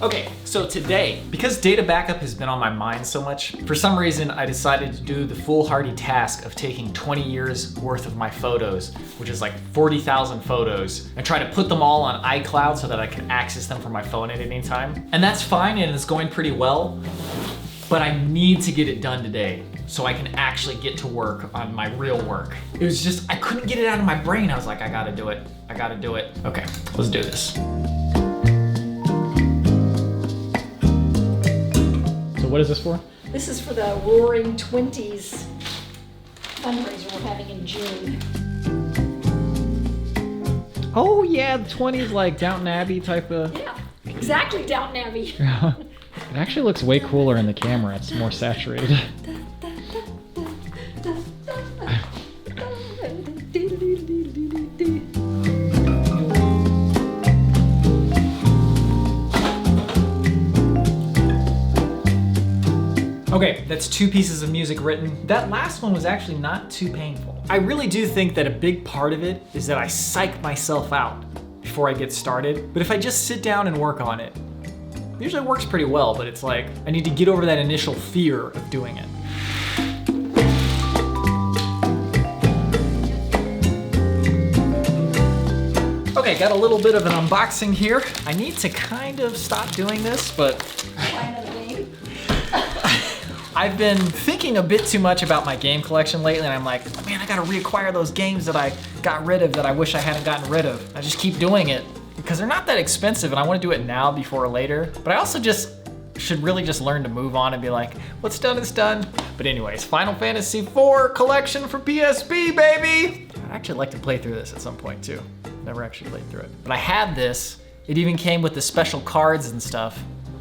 Okay, so today, because data backup has been on my mind so much, for some reason I decided to do the foolhardy task of taking 20 years worth of my photos, which is like 40,000 photos, and try to put them all on iCloud so that I can access them from my phone at any time. And that's fine and it's going pretty well, but I need to get it done today so I can actually get to work on my real work. It was just, I couldn't get it out of my brain. I was like, I gotta do it. I gotta do it. Okay, let's do this. So what is this for? This is for the Roaring Twenties fundraiser we're having in June. Oh yeah, the 20s, like Downton Abbey type of. Yeah, exactly, Downton Abbey. It actually looks way cooler in the camera. It's more saturated. Okay, that's 2 pieces of music written. That last one was actually not too painful. I really do think that a big part of it is that I psych myself out before I get started. But if I just sit down and work on it, it usually works pretty well, but it's like, I need to get over that initial fear of doing it. Okay, got a little bit of an unboxing here. I need to kind of stop doing this, but I've been thinking a bit too much about my game collection lately, and I'm like, man, I gotta reacquire those games that I got rid of that I wish I hadn't gotten rid of. I just keep doing it because they're not that expensive and I wanna do it now before later. But I also just should really just learn to move on and be like, what's done is done. But anyways, Final Fantasy IV collection for PSP, baby! I'd actually like to play through this at some point too. Never actually played through it. But I had this, it even came with the special cards and stuff,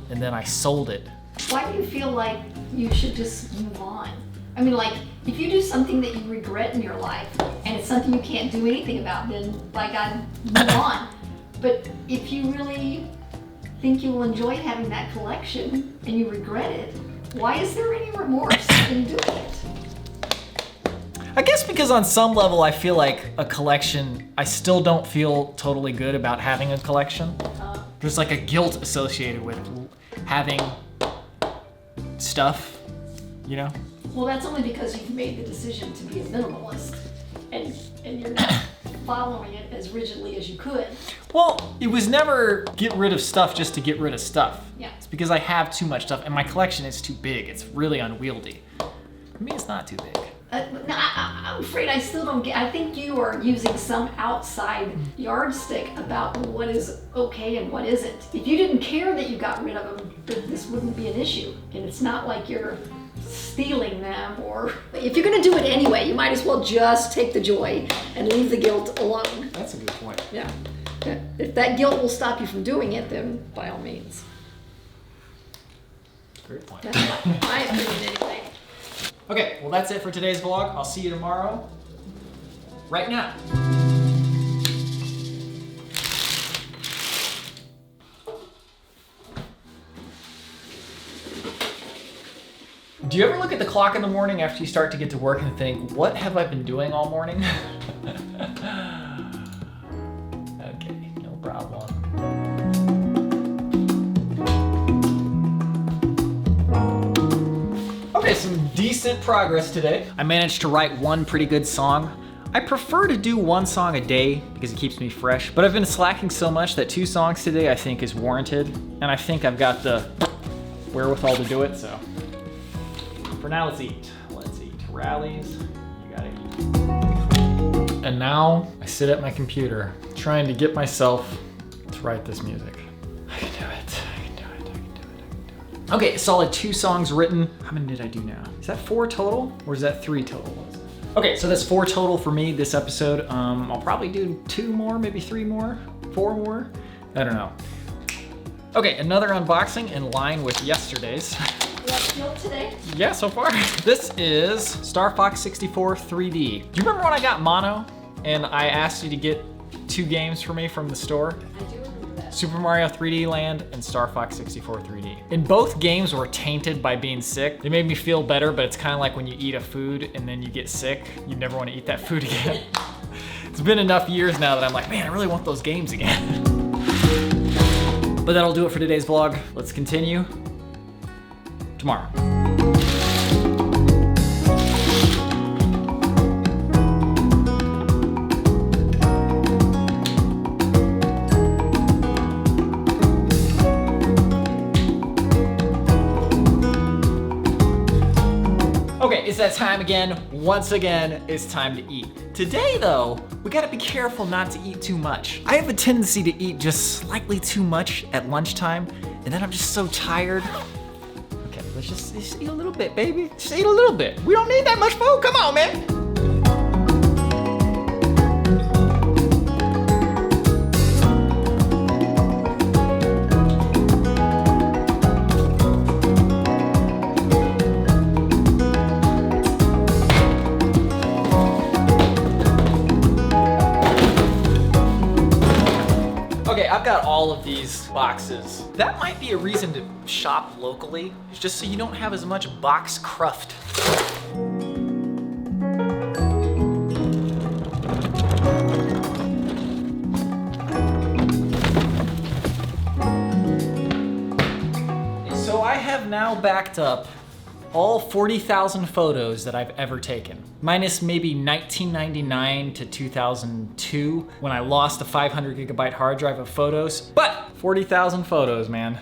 and then I sold it. Why do you feel like you should just move on? I mean, like, if you do something that you regret in your life, and it's something you can't do anything about, then by God, move on. But if you really think you will enjoy having that collection, and you regret it, why is there any remorse in doing it? I guess because on some level I feel like a collection, I still don't feel totally good about having a collection. There's like a guilt associated with having stuff, you know? Well, that's only because you've made the decision to be a minimalist, and you're not following it as rigidly as you could. Well, it was never get rid of stuff just to get rid of stuff. Yeah. It's because I have too much stuff and my collection is too big. It's really unwieldy. For me, it's not too big. No, I'm afraid I still don't get. I think you are using some outside yardstick about what is okay and what isn't. If you didn't care that you got rid of them, this wouldn't be an issue. And it's not like you're stealing them, or if you're gonna do it anyway, you might as well just take the joy and leave the guilt alone. That's a good point. Yeah. If that guilt will stop you from doing it, then by all means. Great point. That's my opinion anyway. Okay, well that's it for today's vlog. I'll see you tomorrow. Right now. Do you ever look at the clock in the morning after you start to get to work and think, what have I been doing all morning? Okay, no problem. Okay, some decent progress today. I managed to write one pretty good song. I prefer to do one song a day because it keeps me fresh, but I've been slacking so much that 2 songs today I think is warranted, and I think I've got the wherewithal to do it, so. For now, let's eat. Let's eat. Rallies, you gotta eat. And now I sit at my computer trying to get myself to write this music. I can do it. Okay, solid 2 songs written. How many did I do now? Is that 4 total or is that 3 total? Okay, so that's 4 total for me this episode. I'll probably do 2 more, maybe 3 more, 4 more. I don't know. Okay, another unboxing in line with yesterday's. You have guilt today? Yeah, so far. This is Star Fox 64 3D. Do you remember when I got mono and I asked you to get 2 games for me from the store? I do remember that. Super Mario 3D Land and Star Fox 64 3D. And both games were tainted by being sick. They made me feel better, but it's kind of like when you eat a food and then you get sick, you never want to eat that food again. It's been enough years now that I'm like, man, I really want those games again. But that'll do it for today's vlog. Let's continue tomorrow. Okay, it's that time again. Once again, it's time to eat. Today though, we gotta be careful not to eat too much. I have a tendency to eat just slightly too much at lunchtime, and then I'm just so tired. Okay, let's just eat a little bit, baby. Just eat a little bit. We don't need that much food, come on, man. Okay, I've got all of these boxes. That might be a reason to shop locally, just so you don't have as much box cruft. So I have now backed up all 40,000 photos that I've ever taken, minus maybe 1999 to 2002 when I lost a 500 gigabyte hard drive of photos, but 40,000 photos, man.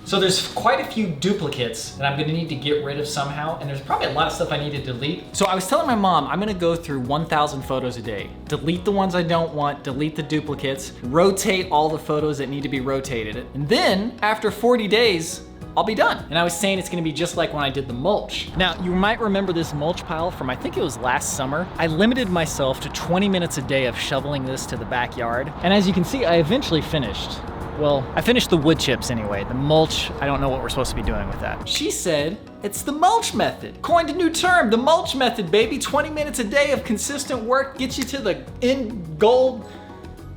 So there's quite a few duplicates that I'm gonna need to get rid of somehow, and there's probably a lot of stuff I need to delete. So I was telling my mom I'm gonna go through 1,000 photos a day, delete the ones I don't want, delete the duplicates, rotate all the photos that need to be rotated, and then after 40 days, I'll be done. And I was saying it's gonna be just like when I did the mulch. Now, you might remember this mulch pile from, I think it was last summer. I limited myself to 20 minutes a day of shoveling this to the backyard. And as you can see, I eventually finished. Well, I finished the wood chips anyway. The mulch, I don't know what we're supposed to be doing with that. She said, it's the mulch method. Coined a new term, the mulch method, baby. 20 minutes a day of consistent work gets you to the end goal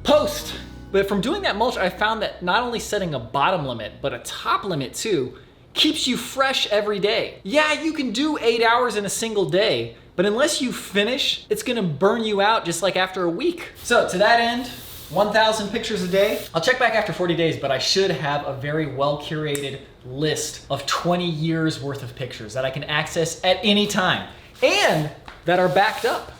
post. But from doing that mulch, I found that not only setting a bottom limit, but a top limit too, keeps you fresh every day. Yeah, you can do 8 hours in a single day, but unless you finish, it's gonna burn you out just like after a week. So to that end, 1,000 pictures a day. I'll check back after 40 days, but I should have a very well curated list of 20 years worth of pictures that I can access at any time and that are backed up.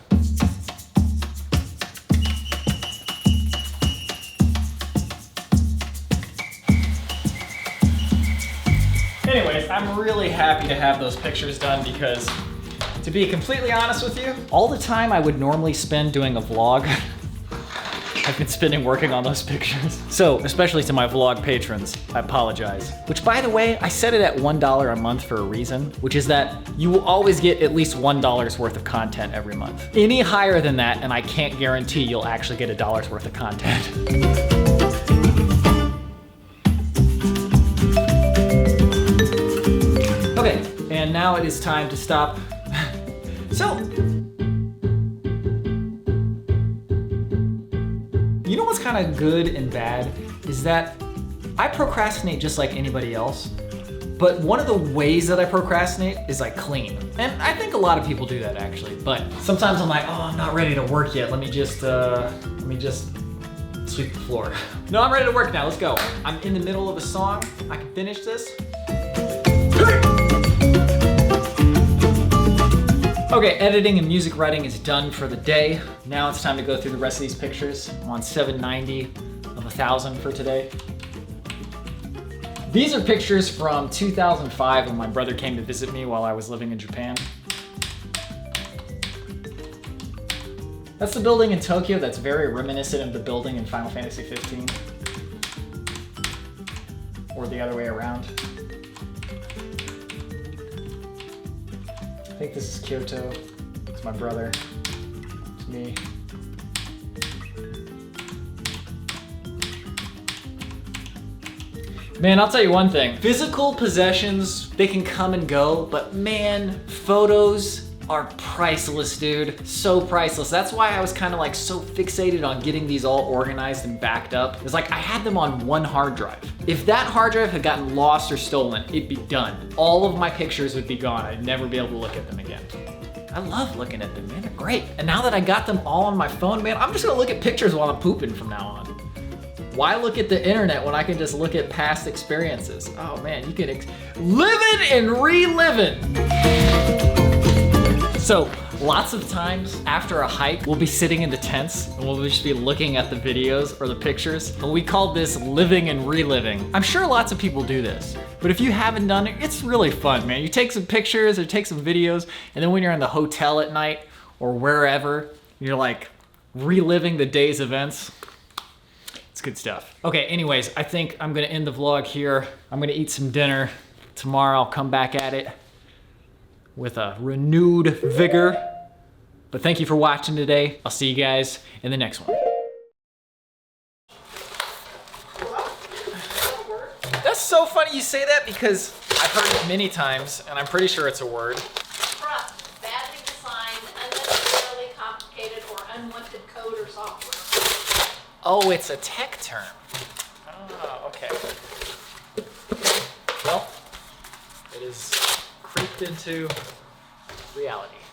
Anyways, I'm really happy to have those pictures done because, to be completely honest with you, all the time I would normally spend doing a vlog, I've been spending working on those pictures. So, especially to my vlog patrons, I apologize. Which, by the way, I set it at $1 a month for a reason, which is that you will always get at least $1 worth of content every month. Any higher than that, and I can't guarantee you'll actually get $1 worth of content. Okay, and now it is time to stop. So, you know what's kind of good and bad is that I procrastinate just like anybody else, but one of the ways that I procrastinate is I clean. And I think a lot of people do that actually, but sometimes I'm like, oh, I'm not ready to work yet. Let me just sweep the floor. No, I'm ready to work now, let's go. I'm in the middle of a song, I can finish this. Okay, editing and music writing is done for the day. Now it's time to go through the rest of these pictures. I'm on 790 of 1,000 for today. These are pictures from 2005 when my brother came to visit me while I was living in Japan. That's the building in Tokyo that's very reminiscent of the building in Final Fantasy 15. Or the other way around. I think this is Kyoto. It's my brother. It's me. Man, I'll tell you one thing. Physical possessions, they can come and go, but man, photos are priceless, dude. So priceless. That's why I was kind of like so fixated on getting these all organized and backed up. It's like I had them on one hard drive. If that hard drive had gotten lost or stolen, it'd be done. All of my pictures would be gone. I'd never be able to look at them again. I love looking at them, man, they're great. And now that I got them all on my phone, man, I'm just gonna look at pictures while I'm pooping from now on. Why look at the internet when I can just look at past experiences? Oh man, you can live it and relive it. So, lots of times after a hike, we'll be sitting in the tents and we'll just be looking at the videos or the pictures. And we call this living and reliving. I'm sure lots of people do this, but if you haven't done it, it's really fun, man. You take some pictures or take some videos, and then when you're in the hotel at night or wherever, you're like reliving the day's events. It's good stuff. Okay, anyways, I think I'm gonna end the vlog here. I'm gonna eat some dinner. Tomorrow I'll come back at it with a renewed vigor. But thank you for watching today. I'll see you guys in the next one. That's so funny you say that because I've heard it many times and I'm pretty sure it's a word. Corrupt, badly designed, unnecessarily complicated, or unwanted code or software. Oh, it's a tech term. Oh, okay. Well, it is creeped into reality.